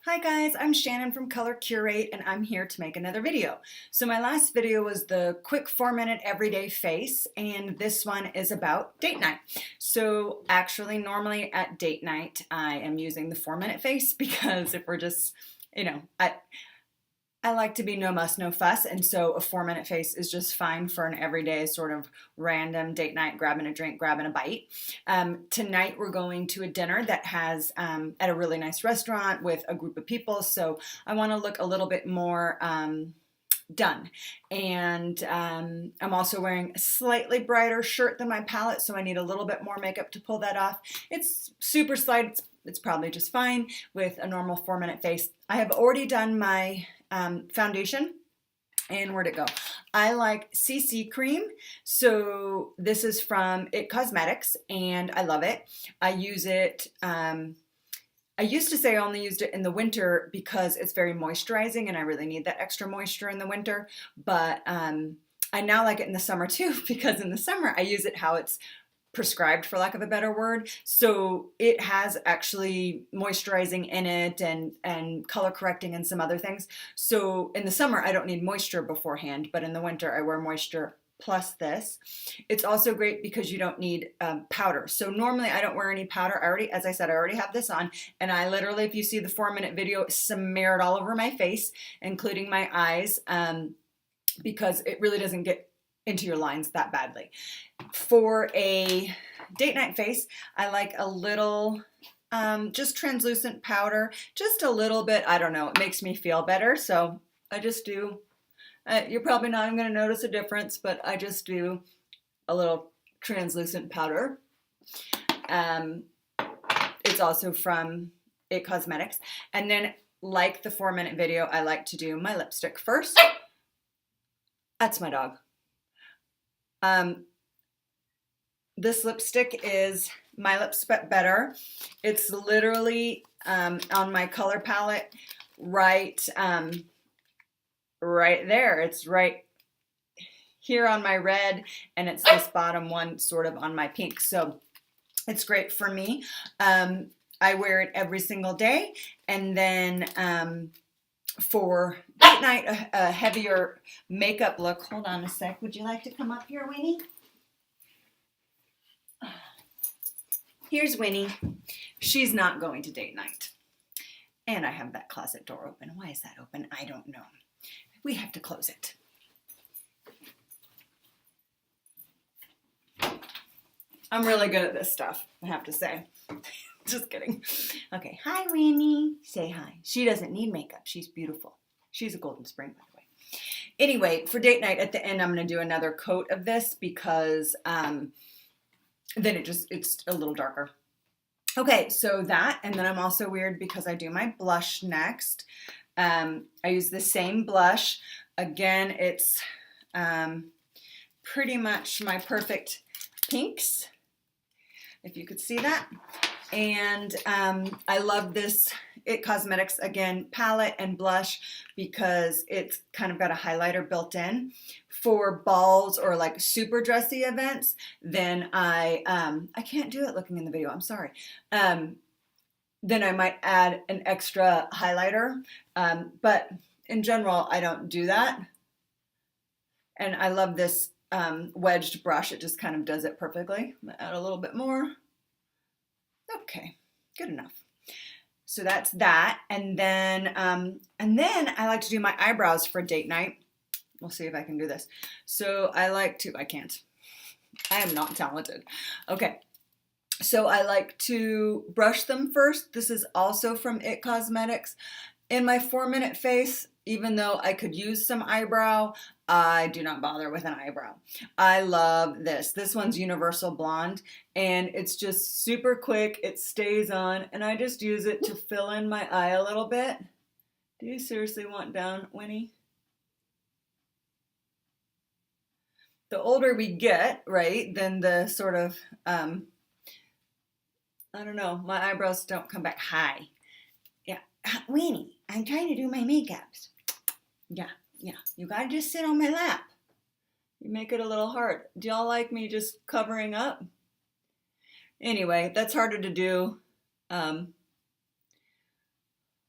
Hi guys, I'm Shannon from Color Curate and I'm here to make another video. So my last video was the quick 4-minute everyday face and this one is about date night. So actually normally at date night I am using the 4-minute face because if we're just, I like to be no muss, no fuss, and so a 4-minute face is just fine for an everyday sort of random date night, grabbing a drink, grabbing a bite. Tonight we're going to a dinner that has at a really nice restaurant with a group of people, so I want to look a little bit more done. And I'm also wearing a slightly brighter shirt than my palette, so I need a little bit more makeup to pull that off. It's super slight. It's probably just fine with a normal 4-minute face. I have already done my foundation. And where'd it go? I like CC cream. So this is from IT Cosmetics and I love it. I use it, I used to say I only used it in the winter because it's very moisturizing and I really need that extra moisture in the winter. But I now like it in the summer too because in the summer I use it how it's prescribed, for lack of a better word. So it has actually moisturizing in it and color correcting and some other things. So in the summer I don't need moisture beforehand, but in the winter I wear moisture plus this. It's also great because you don't need powder. So normally I don't wear any powder. As I said, I already have this on, and I literally, if you see the 4-minute video, smear it all over my face, including my eyes, because it really doesn't get into your lines that badly. For a date night face, I like a little just translucent powder, just a little bit. I don't know, it makes me feel better, so I just do. You're probably not even going to notice a difference, but I just do a little translucent powder. It's also from IT Cosmetics. And then, like the 4-minute video, I like to do my lipstick first. That's my dog. This lipstick is My Lips But Better. It's literally on my color palette right there. It's right here on my red, and it's this bottom one sort of on my pink. So it's great for me. I wear it every single day, and then for date night, a heavier makeup look. Hold on a sec. Would you like to come up here, Winnie? Here's Winnie. She's not going to date night. And I have that closet door open. Why is that open? I don't know. We have to close it. I'm really good at this stuff, I have to say. Just kidding. Okay, hi Winnie. Say hi. She doesn't need makeup. She's beautiful. She's a Golden Spring, by the way. Anyway, for date night, at the end, I'm going to do another coat of this because then it's a little darker. Okay, so that, and then I'm also weird because I do my blush next. I use the same blush. Again, it's pretty much my perfect pinks, if you could see that. And I love this IT Cosmetics, again, palette and blush because it's kind of got a highlighter built in. For balls or like super dressy events, then I can't do it looking in the video, I'm sorry. Then I might add an extra highlighter, but in general, I don't do that. And I love this wedged brush. It just kind of does it perfectly. I'm gonna add a little bit more. Okay, good enough. So that's that. And then I like to do my eyebrows for date night. We'll see if I can do this. So I can't. I am not talented. Okay. So I like to brush them first. This is also from IT Cosmetics. In my 4-minute face, even though I could use some eyebrow, I do not bother with an eyebrow. I love this. This one's Universal Blonde, and it's just super quick. It stays on, and I just use it to fill in my eye a little bit. Do you seriously want down, Winnie? The older we get, right, then the sort of, I don't know, my eyebrows don't come back high. Yeah, Winnie, I'm trying to do my makeups. Yeah, you gotta just sit on my lap. You make it a little hard. Do y'all like me just covering up? Anyway, that's harder to do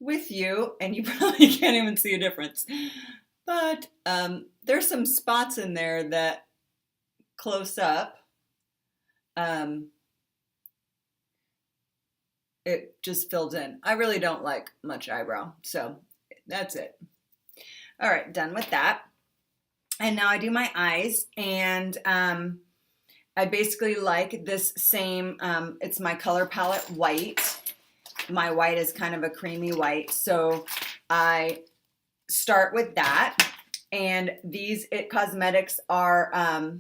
with you, and you probably can't even see a difference. But there's some spots in there that close up, um, it just fills in. I really don't like much eyebrow, so that's it. All right, done with that. And now I do my eyes, and I basically like this same, it's my color palette white. My white is kind of a creamy white, so I start with that. And these IT Cosmetics are,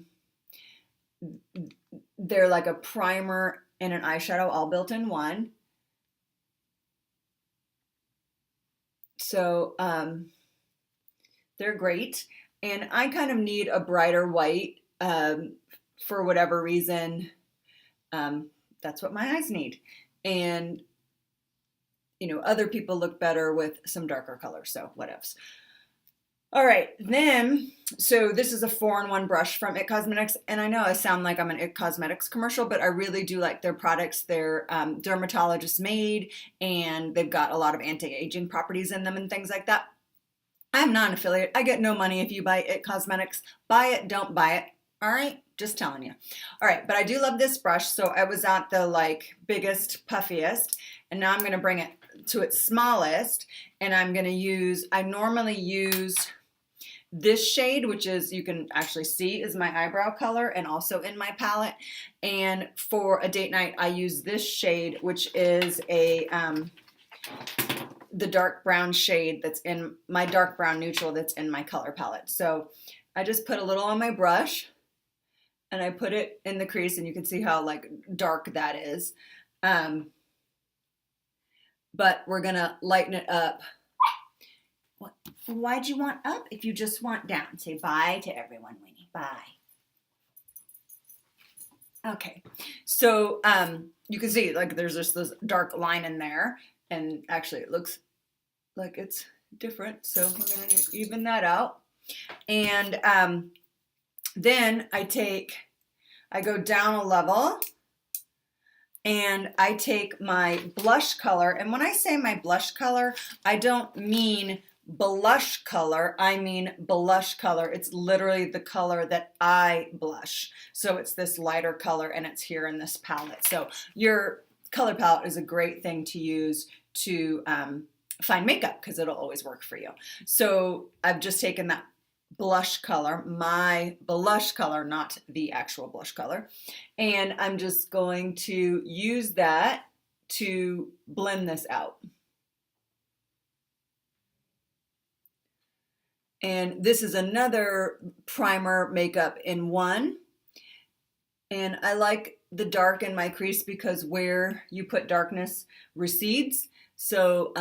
they're like a primer and an eyeshadow all built in one. So they're great. And I kind of need a brighter white for whatever reason. That's what my eyes need. And, you know, other people look better with some darker colors, so whatevs. All right, then, so this is a 4-in-1 brush from IT Cosmetics, and I know I sound like I'm an IT Cosmetics commercial, but I really do like their products. They're dermatologist made, and they've got a lot of anti-aging properties in them and things like that. I'm not an affiliate. I get no money if you buy IT Cosmetics. Buy it, don't buy it. All right, just telling you. All right, but I do love this brush, so I was at the like biggest, puffiest, and now I'm gonna bring it to its smallest, and I'm gonna use, I normally use this shade, which is, you can actually see, is my eyebrow color and also in my palette. And for a date night, I use this shade, which is a the dark brown shade that's in my dark brown neutral that's in my color palette. So I just put a little on my brush and I put it in the crease, and you can see how like dark that is. But we're gonna lighten it up. Why'd you want up if you just want down? Say bye to everyone, Winnie. Bye. Okay, so you can see like there's just this dark line in there, and actually it looks like it's different. So we're gonna even that out. And then I go down a level, and I take my blush color. And when I say my blush color, I don't mean blush color, I mean blush color. It's literally the color that I blush. So it's this lighter color, and it's here in this palette. So your color palette is a great thing to use to find makeup, because it'll always work for you. So I've just taken that blush color, my blush color, not the actual blush color, and I'm just going to use that to blend this out. And this is another primer makeup in one. And I like the dark in my crease because where you put darkness recedes. So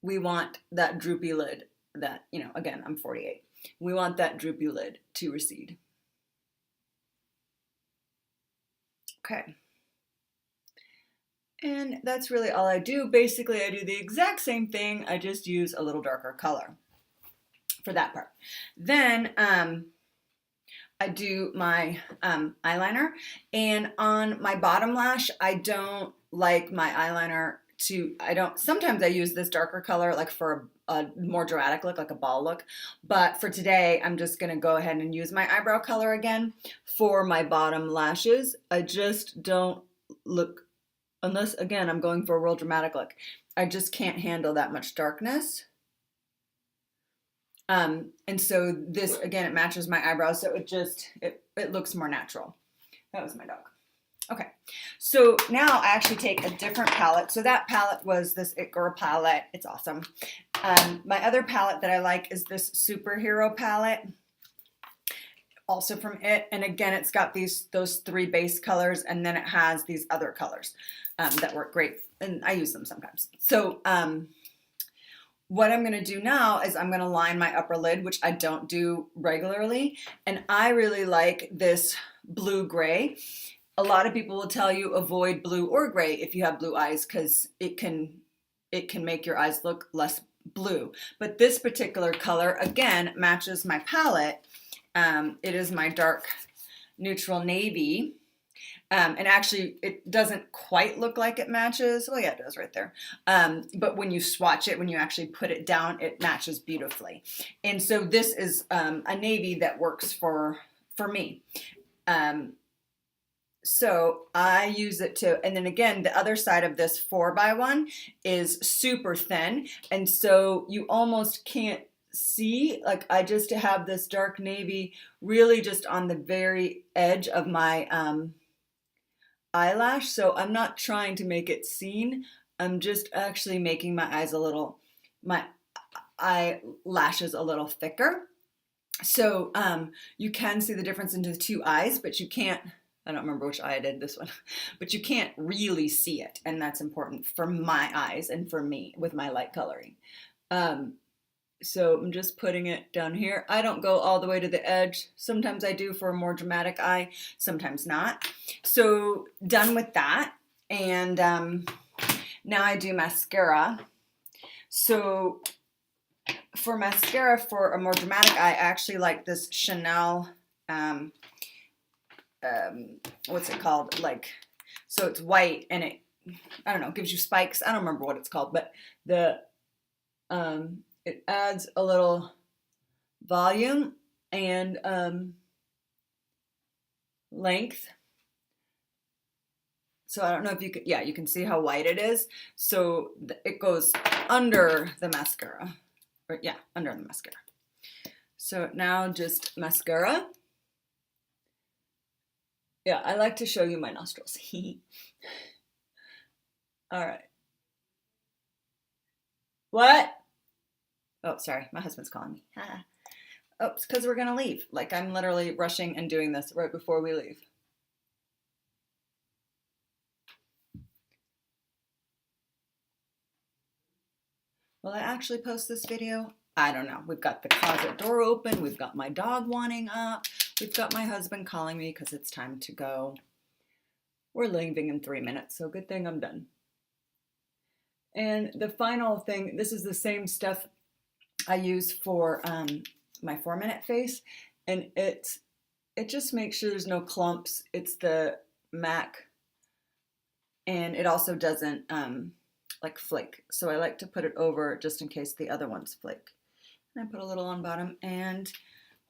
we want that droopy lid that, you know, again, I'm 48. We want that droopy lid to recede. Okay. And that's really all I do. Basically, I do the exact same thing. I just use a little darker color for that part. Then I do my eyeliner. And on my bottom lash, I don't like my eyeliner to, sometimes I use this darker color like for a more dramatic look, like a ball look. But for today, I'm just going to go ahead and use my eyebrow color again for my bottom lashes. I just don't look, unless, again, I'm going for a real dramatic look, I just can't handle that much darkness. And so this, again, it matches my eyebrows, so it looks more natural. That was my dog. Okay, so now I actually take a different palette. So that palette was this It Girl palette. It's awesome. My other palette that I like is this Superhero palette, also from It. And again, it's got those 3 base colors, and then it has these other colors that work great, and I use them sometimes. So what I'm going to do now is I'm going to line my upper lid, which I don't do regularly, and I really like this blue gray. A lot of people will tell you avoid blue or gray if you have blue eyes, because it can make your eyes look less blue. But this particular color, again, matches my palette. It is my dark neutral navy. And actually, it doesn't quite look like it matches. Well, yeah, it does right there. But when you swatch it, when you actually put it down, it matches beautifully. And so this is a navy that works for me. So I use it to, and then again, the other side of this 4x1 is super thin. And so you almost can't see, like I just have this dark navy really just on the very edge of my eyelash. So I'm not trying to make it seen. I'm just actually making my eyes a little, my eyelashes a little thicker. So you can see the difference into the two eyes, but you can't, I don't remember which eye I did this one, but you can't really see it. And that's important for my eyes and for me with my light coloring. So I'm just putting it down here. I don't go all the way to the edge. Sometimes I do for a more dramatic eye, sometimes not. So done with that. And now I do mascara. So for mascara for a more dramatic eye, I actually like this Chanel, what's it called? Like, so it's white and it, I don't know, gives you spikes. I don't remember what it's called, but the, it adds a little volume and length. So I don't know if you could, yeah, you can see how white it is. So it goes under the mascara. Or, yeah, under the mascara. So now just mascara. Yeah, I like to show you my nostrils. All right. What? Oh, sorry, my husband's calling me. Oh, it's because we're gonna leave. Like I'm literally rushing and doing this right before we leave. Will I actually post this video? I don't know. We've got the closet door open. We've got my dog wanting up. We've got my husband calling me because it's time to go. We're leaving in 3 minutes, so good thing I'm done. And the final thing, this is the same stuff I use for my 4-minute face, and it just makes sure there's no clumps. It's the MAC, and it also doesn't like flake. So I like to put it over just in case the other ones flake. And I put a little on bottom and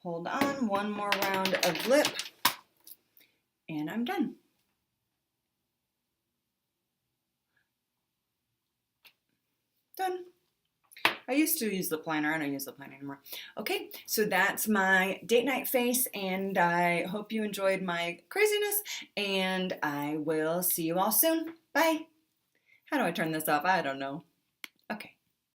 hold on, one more round of lip, and I'm done. Done. I used to use the planner. I don't use the planner anymore. Okay, so that's my date night face, and I hope you enjoyed my craziness, and I will see you all soon. Bye. How do I turn this off? I don't know. Okay.